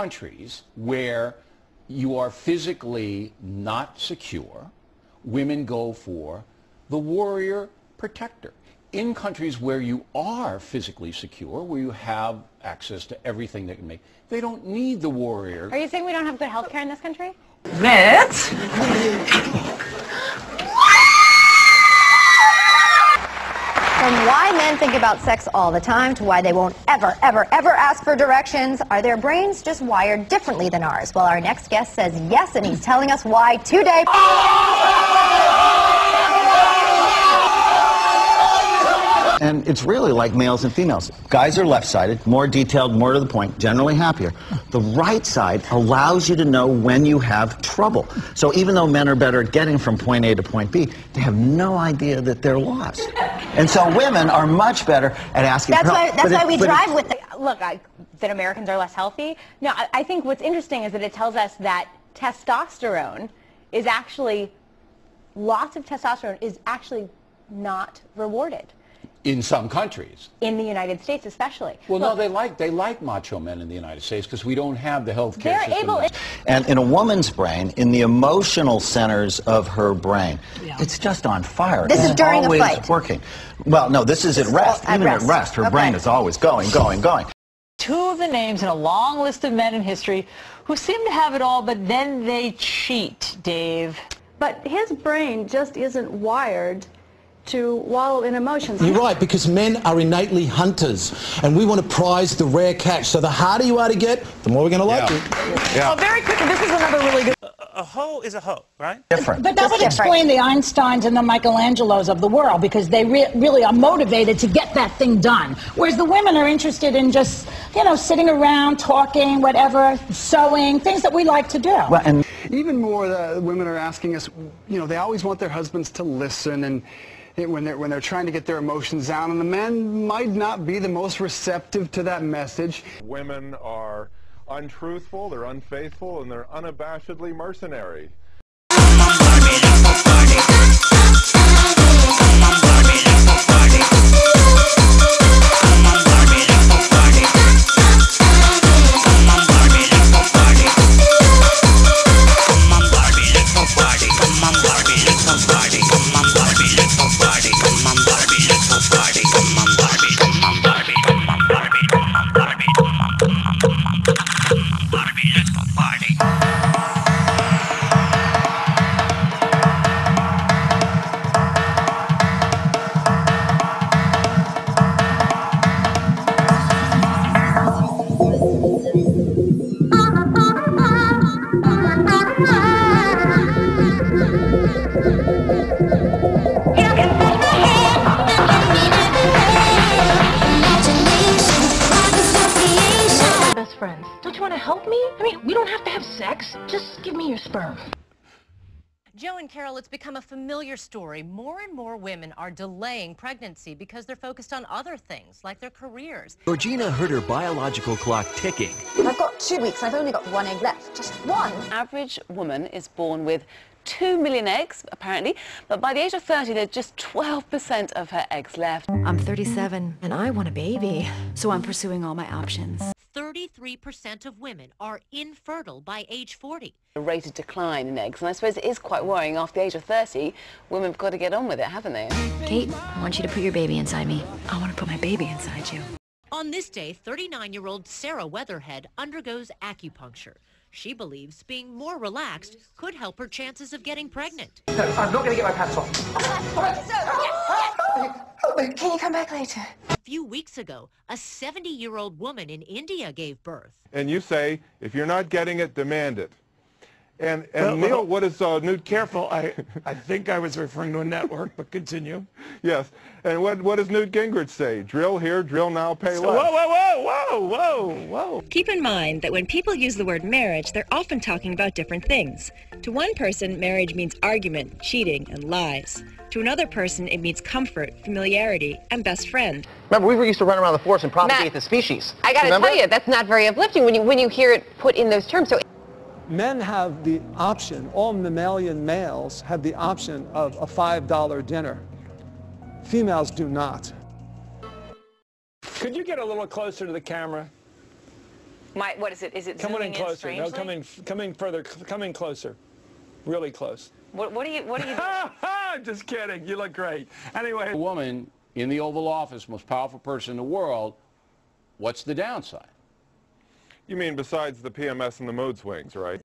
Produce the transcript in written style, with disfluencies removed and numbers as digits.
countries where you are physically not secure, women go for the warrior protector. In countries where you are physically secure, where you have access to everything that can make, they don't need the warrior. Are you saying we don't have good health care in this country? Let's From why men think about sex all the time to why they won't ever ask for directions, are their brains just wired differently than ours? Well, our next guest says yes, and he's telling us why today. And it's really like males and females. Guys are left-sided, more detailed, more to the point, generally happier. The right side allows you to know when you have trouble. So even though men are better at getting from point A to point B, they have no idea that they're lost. And so women are much better at asking for help. That's why we drive with it. Look, that Americans are less healthy? No, I think what's interesting is that it tells us that testosterone is actually, lots of testosterone is actually not rewarded. In some countries. In the United States especially. Well, look, no, they like macho men in the United States because we don't have the health care system. And in a woman's brain, in the emotional centers of her brain, it's just on fire. This is during a fight. It's always working. Well, no, this is at rest. Even at rest, her brain is always going. two of the names in a long list of men in history who seem to have it all, but then they cheat, Dave. But his brain just isn't wired to wallow in emotions. You're right, because men are innately hunters, and we want to prize the rare catch. So the harder you are to get, the more we're going to like you. Oh, very quickly, this is another really good... A hoe is a hoe, right? Different. But that would explain the Einsteins and the Michelangelos of the world, because they really are motivated to get that thing done. Whereas the women are interested in just, you know, sitting around, talking, whatever, sewing, things that we like to do. Well, and even more, the women are asking us, you know, they always want their husbands to listen, and when they're trying to get their emotions down, and the men might not be the most receptive to that message. Women are untruthful, they're unfaithful, and they're unabashedly mercenary. Don't you want to help me? I mean, we don't have to have sex. Just give me your sperm. Joe and Carol, it's become a familiar story. More and more women are delaying pregnancy because they're focused on other things, like their careers. Georgina heard her biological clock ticking. I've got 2 weeks. I've only got 1 egg left. Just 1. Average woman is born with 2 million eggs, apparently, but by the age of 30, there's just 12% of her eggs left. I'm 37, and I want a baby, so I'm pursuing all my options. 33% of women are infertile by age 40. A rate of decline in eggs, and I suppose it is quite worrying. After the age of 30, women have got to get on with it, haven't they? Kate, I want you to put your baby inside me. I want to put my baby inside you. On this day, 39-year-old Sarah Weatherhead undergoes acupuncture. She believes being more relaxed could help her chances of getting pregnant. No, I'm not going to get my pants off. Can you come back later? A few weeks ago, a 70-year-old woman in India gave birth. And you say, if you're not getting it, demand it. And Neil, what is Newt? Careful, I think I was referring to a network, but continue. Yes. And what does Newt Gingrich say? Drill here, drill now, pay less. Whoa. Keep in mind that when people use the word marriage, they're often talking about different things. To one person, marriage means argument, cheating, and lies. To another person, it means comfort, familiarity, and best friend. Remember, we used to run around the forest and propagate the species. I gotta tell you, that's not very uplifting when you hear it put in those terms. So men have the option, all mammalian males have the option of a $5 dinner. Females do not. Could you get a little closer to the camera? What is it? Is it Coming zooming in closer. No, strangely? coming further. Coming closer. Really close. What are you doing? Just kidding. You look great. Anyway. A woman in the Oval Office, most powerful person in the world, what's the downside? You mean besides the PMS and the mood swings, right?